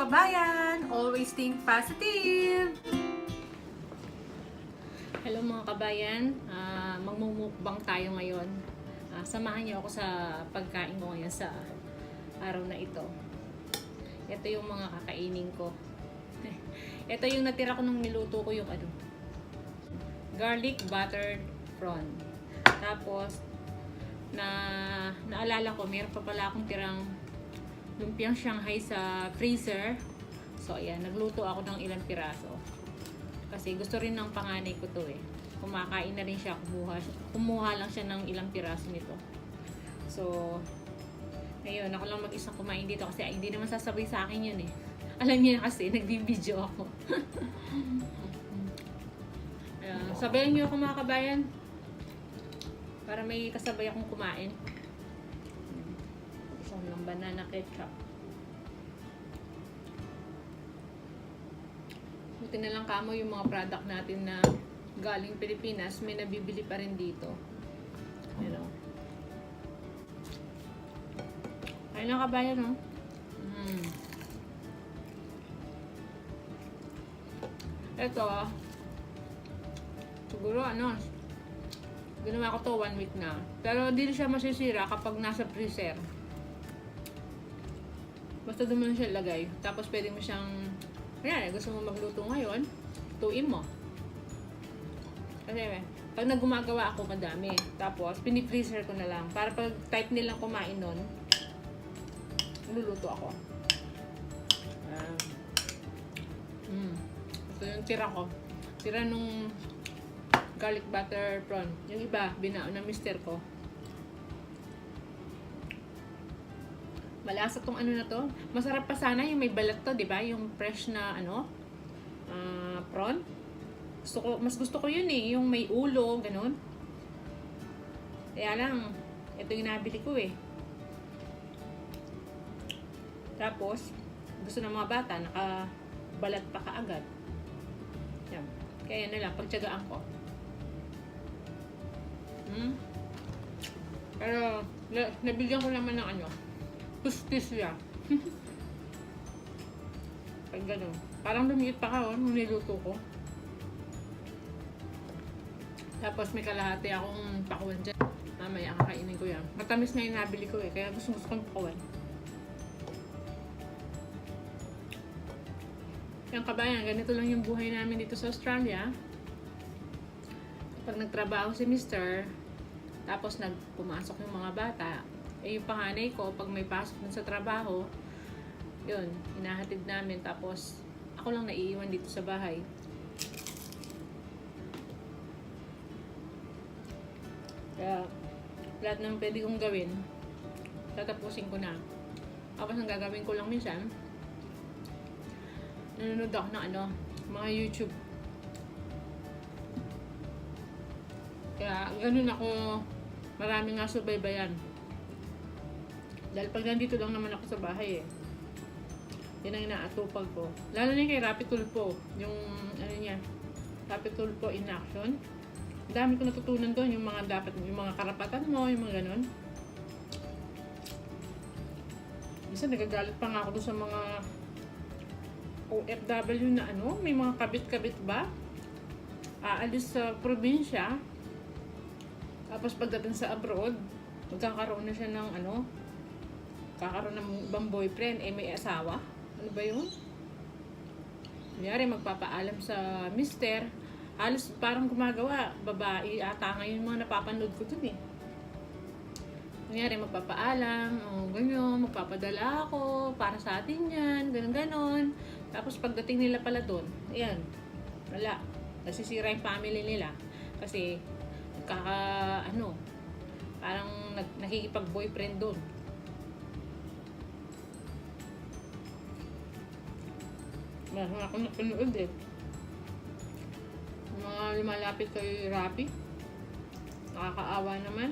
kabayan! Always think positive! Hello mga kabayan, magmumukbang tayo ngayon. Samahan niyo ako sa pagkain ko ngayon sa araw na ito. Ito yung mga kakainin ko. Ito yung natira ko nung niluto ko yung garlic buttered prawn. Tapos, naalala ko, meron pa pala akong tirang lumpiang Shanghai sa freezer. So, ayan, nagluto ako ng ilang piraso. Kasi gusto rin ng panganay ko to eh. Kumakain na rin siya, kumuha lang siya ng ilang piraso nito. So, ngayon, ako lang mag-isang kumain dito kasi hindi naman sasabay sa akin yun eh. Alam niyo na kasi, nagbi-video ako. Sabayan niyo ako mga kabayan. Para may kasabay akong kumain. Isang lang banana ketchup. Buti na lang kamo yung mga product natin na galing Pilipinas, may nabibili pa rin dito. Ano? Ayun na kabayan, no? Ito, siguro ginawa ko to 1 week na. Pero hindi siya masisira kapag nasa freezer. Basta doon mo lang siya ilagay. Tapos pwede mo siyang, ayan, gusto mo magluto ngayon, tuin mo. Kasi pag nagumagawa ako madami. Tapos pinifreezer ko na lang. Para pag type nilang kumain nun, niluluto ako. Ito yung tira ko. Tira nung garlic butter prawn. Yung iba, binao ng mister ko. Malasa tong na to. Masarap pa sana yung may balat to, di ba? Yung fresh na prawn. Mas gusto ko yun eh. Yung may ulo, ganun. Kaya lang, ito yung nabili ko eh. Tapos, gusto ng mga bata, nakabalat pa kaagad. Yan. Kaya na lang, pagtyagaan ko. Pero, nabigyan ko naman ng justisya. Pag gano'n. Parang lumiit pa ka, nung niluto ko. Tapos may kalahati akong pakuwan dyan. Mamaya kakainin ko yan. Matamis na yung nabili ko eh, kaya gusto kong pakuwan. Yung kabayan, ganito lang yung buhay namin dito sa Australia. Kapag nagtrabaho si Mr., tapos pumasok yung mga bata, yung panganay ko, pag may pasok dun sa trabaho, yun, hinahatid namin. Tapos, ako lang naiiwan dito sa bahay. Kaya, lahat ng pwede kong gawin, tatapusin ko na. Tapos, ang gagawin ko lang minsan, nanonood ako ng mga YouTube. Kaya, ganun ako, marami nga subaybayan. Dahil pag nandito lang naman ako sa bahay eh. Yan ang inaatupag ko. Lalo na kay Rapi Tulfo. Yung, Rapi Tulfo in action. Ang dami ko natutunan doon. Yung mga karapatan mo, yung mga ganun. Minsan nagagalit pa nga ako doon sa mga OFW na may mga kabit-kabit ba? Aalis sa probinsya. Tapos pagdating sa abroad, magkakaroon na siya ng kakaroon ng ibang boyfriend, may asawa. Ano ba yun? Kunyari, magpapaalam sa mister. Halos parang gumagawa. Babae ata ngayon mga napapanood ko dun eh. Kunyari, magpapaalam. Ganyan, magpapadala ako. Para sa atin yan. Ganon-ganon. Tapos pagdating nila pala dun, ayan. Wala. Nasisira yung family nila. Kasi, parang nakikipag-boyfriend dun. Meron ako napanood eh. Mga lumalapit kay Rapi. Nakakaawa naman.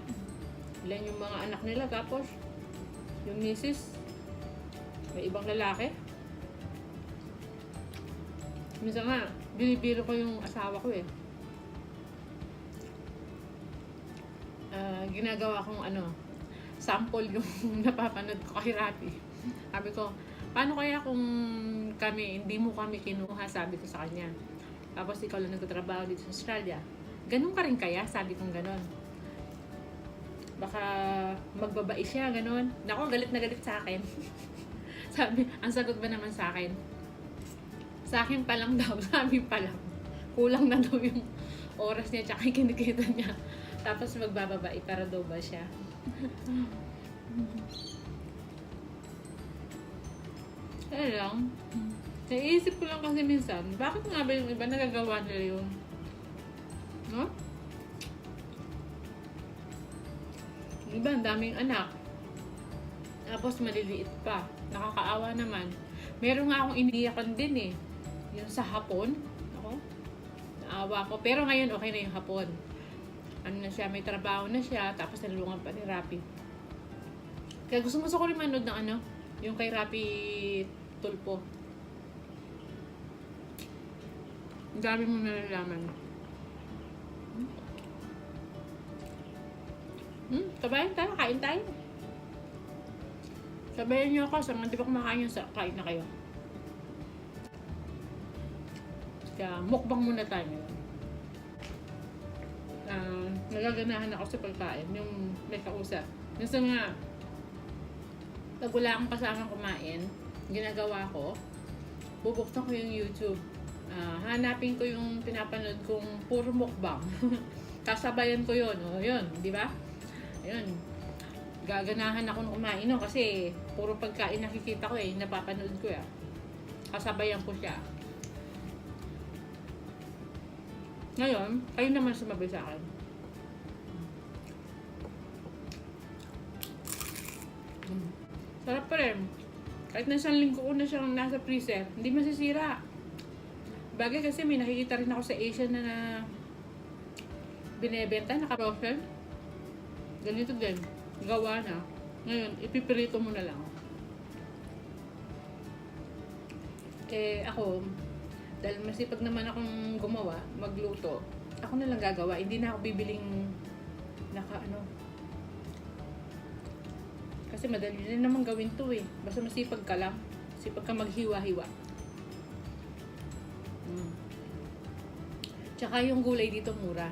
Ilan yung mga anak nila. Tapos, yung misis, may ibang lalaki. Minsan nga, binibiro ko yung asawa ko eh. Ginagawa kong sample yung napapanood ko kay Rapi. Sabi ko, paano kaya kung hindi mo kami kinuha, sabi ko sa kanya. Tapos ikaw lang nagtatrabaho dito sa Australia. Ganun ka rin kaya? Sabi kong ganun. Baka magbabae siya, ganun. Nako, galit na galit sa akin. Sabi, ang sagot ba naman sa akin? Sa akin pa lang daw, sa amin pa lang. Kulang na daw yung oras niya tsaka yung kinikita niya. Tapos magbababae para daw ba siya? Kaya lang, naiisip ko lang kasi minsan, bakit nga ba yung iba nagagawa nila yun? No? Yung iba, ang daming anak. Tapos maliliit pa. Nakakaawa naman. Meron nga akong iniyakan din eh. Yung sa hapon. Ako, naawa ko. Pero ngayon okay na yung hapon. Ano na siya, may trabaho na siya. Tapos nalulungan pa ni Rapi. Kaya gusto ko rin manood ng ano, yung kay Rapi Tulpo. Ang dami mo nalalaman. Sabayan tayo, kain tayo. Sabayan niyo ako, sa mga di ba kumakain yun, kain na kayo. Kaya mukbang muna tayo ngayon. Nagaganahan ako sa pagkain, yung may kausap. Yung sa mga, pag wala akong kasamang kumain, ginagawa ko, bubuksan ko yung YouTube. Hanapin ko yung pinapanood kong puro mukbang. Kasabayan ko yun, o yun, di ba? Ayun. Gaganahan ako ng kumain, no? Kasi puro pagkain nakikita ko eh, napapanood ko ya. Kasabayan ko siya. Ngayon, kayo naman sumabay sa akin. Sarap pa rin. Kahit na isang linggo ko na siyang nasa freezer, hindi masisira. Bagay kasi may nakikita rin ako sa Asia na binebenta, naka-frozen. Ganito din. Gawa na. Ngayon, ipipirito mo na lang. Ako, dahil masipag naman akong gumawa, magluto, ako na lang gagawa. Hindi na ako bibiling kasi madali na naman gawin to eh. Basta masipag ka lang. Masipag ka maghiwa-hiwa. Tsaka yung gulay dito mura.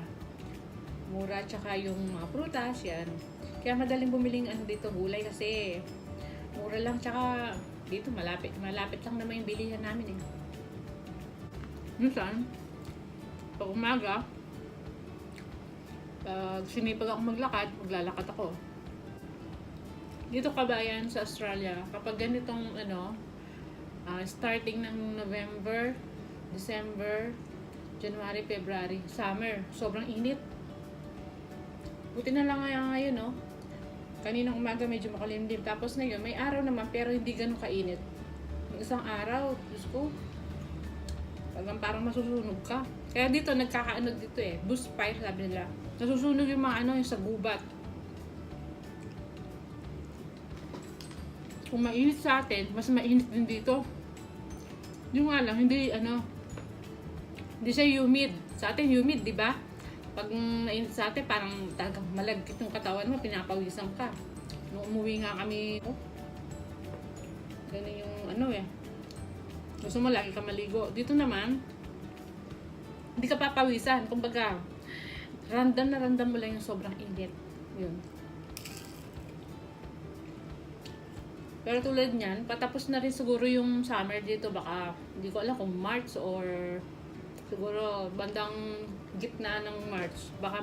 Mura, tsaka yung mga prutas, yan. Kaya madaling bumiling dito gulay kasi mura lang, tsaka dito malapit lang naman yung bilihan namin eh. Minsan, pag umaga, pag sinipag ako maglakad, maglalakad ako. Dito kabayan sa Australia, kapag ganitong starting ng November, December, January, February, summer, sobrang init. Buti na lang ngayon, no? Kaninang umaga medyo makalimlim. Tapos ngayon, may araw naman pero hindi ganun kainit. Yung isang araw, Diyos ko, parang masusunog ka. Kaya dito, nagkakaano dito eh. Bushfire, sabi nila. Nasusunog yung mga yung sa gubat. Kung mainit sa atin, mas mainit din dito. Yung nga lang, hindi siya humid. Sa atin, humid, di ba? Pag nainit sa atin, parang talagang malagkit yung katawan mo, pinapawisan ka. Nung umuwi nga kami, ganun yung gusto mo lagi ka maligo. Dito naman, hindi ka papawisan. Kumbaga, random na random mo lang yung sobrang init. Yun. Pero tulad niyan, patapos na rin siguro yung summer dito. Baka, hindi ko alam kung March or siguro bandang gitna ng March. Baka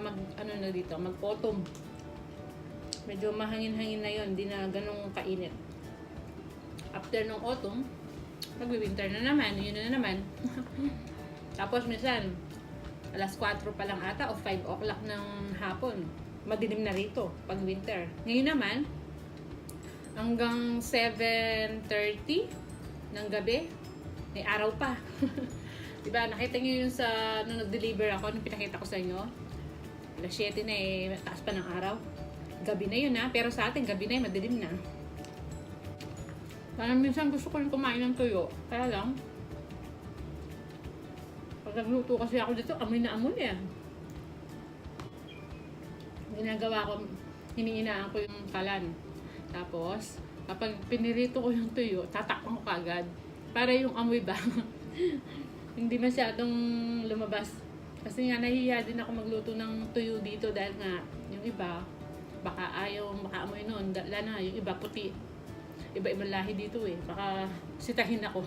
mag-autumn. Medyo mahangin-hangin na yun. Hindi na ganun kainit. After ng autumn, mag-winter na naman. Yun na naman. Tapos minsan, alas 4 pa lang ata o 5 o'clock ng hapon. Madilim na rito pag winter. Ngayon naman, hanggang 7:30 ng gabi, may araw pa. Diba, nakita niyo yun sa nung nag-deliver ako, nung pinakita ko sa inyo. Alas 7 na eh, taas pa ng araw. Gabi na yun pero sa atin, gabi na madilim na. Parang minsan gusto ko rin kumain ng tuyo. Kaya lang, pag nagluto kasi ako dito, amoy na amoy yan. Ginagawa ko, hiniinaan ko yung kalan. Tapos, Kapag pinirito ko yung tuyo, tatakpan ko kagad. Para yung amoy ba, hindi masyadong lumabas. Kasi nga nahihiya din ako magluto ng tuyo dito dahil nga yung iba, baka ayaw makaamoy nun. Lalo na yung iba puti. Iba-ibang lahi dito eh. Baka sitahin ako.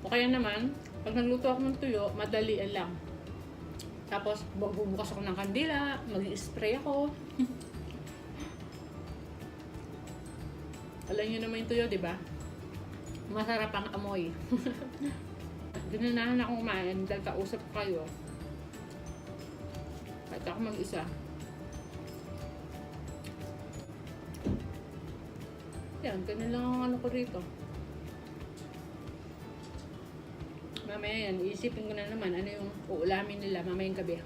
O kaya naman, pag nagluto ako ng tuyo, madalian lang. Tapos, bubukas ako ng kandila, mag-i-spray ako. Alam nyo naman yung tuyo, di ba? Masarap ang amoy. Ginanahan akong kumain dahil kausap ko kayo. Kahit ako mag-isa. Yan, ganun lang ang ano ko rito. Mamaya yan, iisipin ko na naman ano yung uulamin nila mamayang gabi.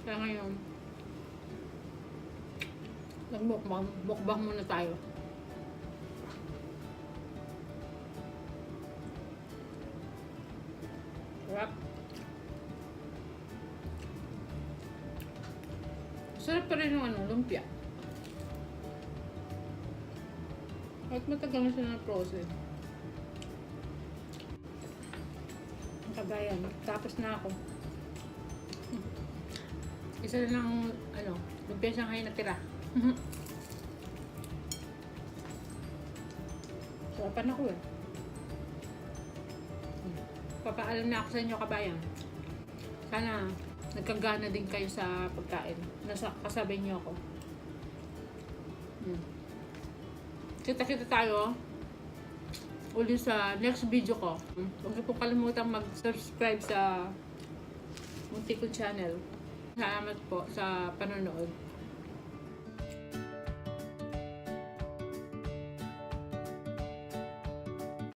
Kaya ngayon, mukbang muna tayo. Sarap. Sarap pa rin yung lumpia. At matagal na siya na-process. Ang kabayan, tapos na ako. Isa na lang, lumpia Shanghai na tira. Sarapan ako eh. Papaalam na ako sa inyo, kabayan. Sana nagkagana din kayo sa pagkain. Kasabay niyo ako. Kita-kita tayo uli sa next video ko. Huwag niyo po kalimutang mag-subscribe sa munti ko channel. Salamat po sa panonood.